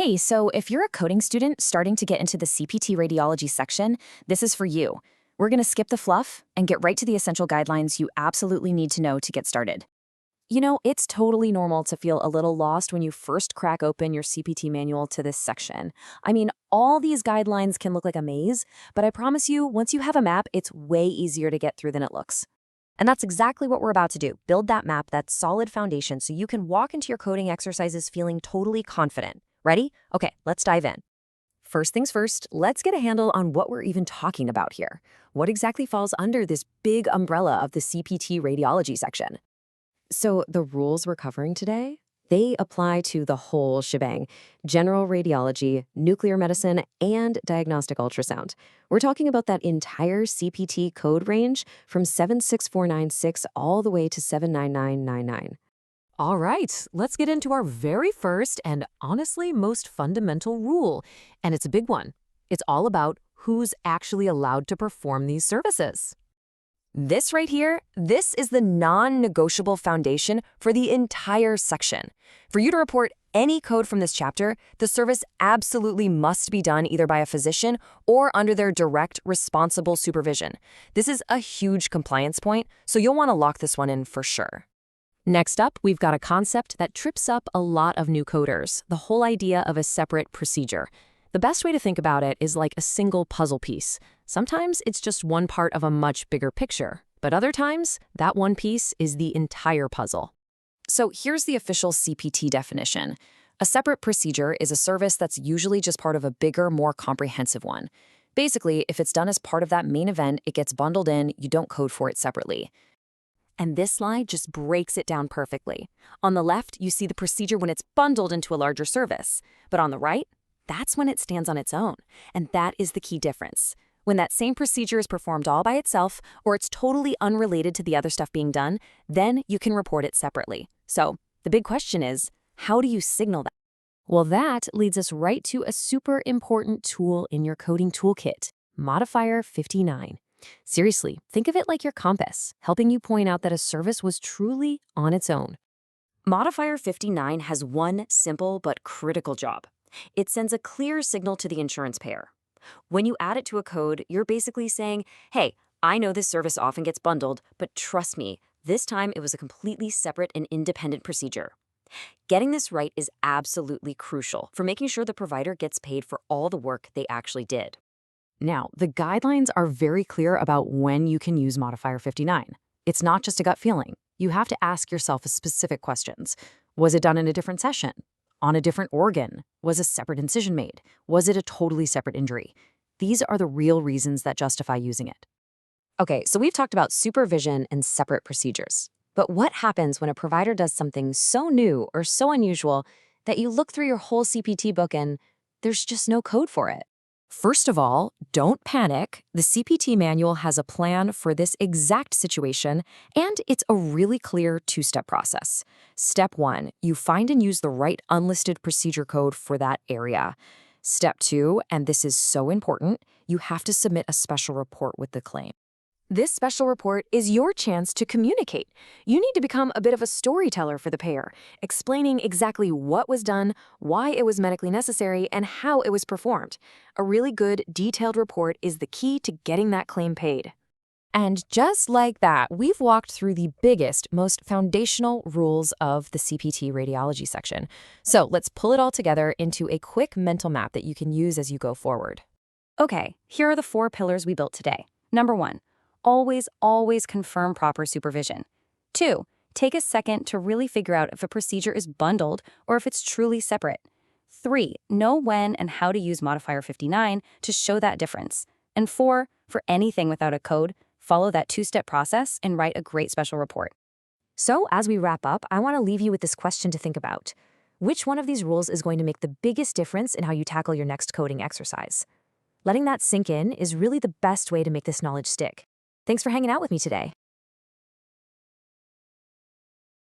Hey, so if you're a coding student starting to get into the CPT radiology section, this is for you. We're going to skip the fluff and get right to the essential guidelines you absolutely need to know to get started. It's totally normal to feel a little lost when you first crack open your CPT manual to this section. All these guidelines can look like a maze, but I promise you, once you have a map, it's way easier to get through than it looks. And that's exactly what we're about to do. Build that map, that solid foundation, so you can walk into your coding exercises feeling totally confident. Ready? Okay, let's dive in. First things first, let's get a handle on what we're even talking about here. What exactly falls under this big umbrella of the CPT radiology section? So the rules we're covering today, they apply to the whole shebang: general radiology, nuclear medicine, and diagnostic ultrasound. We're talking about that entire CPT code range from 76496 all the way to 79999. All right, let's get into our very first and honestly most fundamental rule. And it's a big one. It's all about who's actually allowed to perform these services. This right here, this is the non-negotiable foundation for the entire section. For you to report any code from this chapter, the service absolutely must be done either by a physician or under their direct, responsible supervision. This is a huge compliance point, so you'll want to lock this one in for sure. Next up, we've got a concept that trips up a lot of new coders: the whole idea of a separate procedure. The best way to think about it is like a single puzzle piece. Sometimes it's just one part of a much bigger picture, but other times, that one piece is the entire puzzle. So here's the official CPT definition. A separate procedure is a service that's usually just part of a bigger, more comprehensive one. Basically, if it's done as part of that main event, it gets bundled in, you don't code for it separately. And this slide just breaks it down perfectly. On the left, you see the procedure when it's bundled into a larger service. But on the right, that's when it stands on its own. And that is the key difference. When that same procedure is performed all by itself, or it's totally unrelated to the other stuff being done, then you can report it separately. So the big question is, how do you signal that? Well, that leads us right to a super important tool in your coding toolkit: Modifier 59. Seriously, think of it like your compass, helping you point out that a service was truly on its own. Modifier 59 has one simple but critical job. It sends a clear signal to the insurance payer. When you add it to a code, you're basically saying, hey, I know this service often gets bundled, but trust me, this time it was a completely separate and independent procedure. Getting this right is absolutely crucial for making sure the provider gets paid for all the work they actually did. Now, the guidelines are very clear about when you can use Modifier 59. It's not just a gut feeling. You have to ask yourself specific questions. Was it done in a different session? On a different organ? Was a separate incision made? Was it a totally separate injury? These are the real reasons that justify using it. Okay, so we've talked about supervision and separate procedures. But what happens when a provider does something so new or so unusual that you look through your whole CPT book and there's just no code for it? First of all, don't panic. The CPT manual has a plan for this exact situation, and it's a really clear two-step process. Step 1, you find and use the right unlisted procedure code for that area. Step 2, and this is so important, you have to submit a special report with the claim. This special report is your chance to communicate. You need to become a bit of a storyteller for the payer, explaining exactly what was done, why it was medically necessary, and how it was performed. A really good, detailed report is the key to getting that claim paid. And just like that, we've walked through the biggest, most foundational rules of the CPT radiology section. So let's pull it all together into a quick mental map that you can use as you go forward. Okay, here are the 4 pillars we built today. Number 1. Always confirm proper supervision. 2. Take a second to really figure out if a procedure is bundled or if it's truly separate. 3. Know when and how to use Modifier 59 to show that difference. And 4. For anything without a code, follow that 2-step process and write a great special report. So as we wrap up, I want to leave you with this question to think about. Which one of these rules is going to make the biggest difference in how you tackle your next coding exercise? Letting that sink in is really the best way to make this knowledge stick. Thanks for hanging out with me today.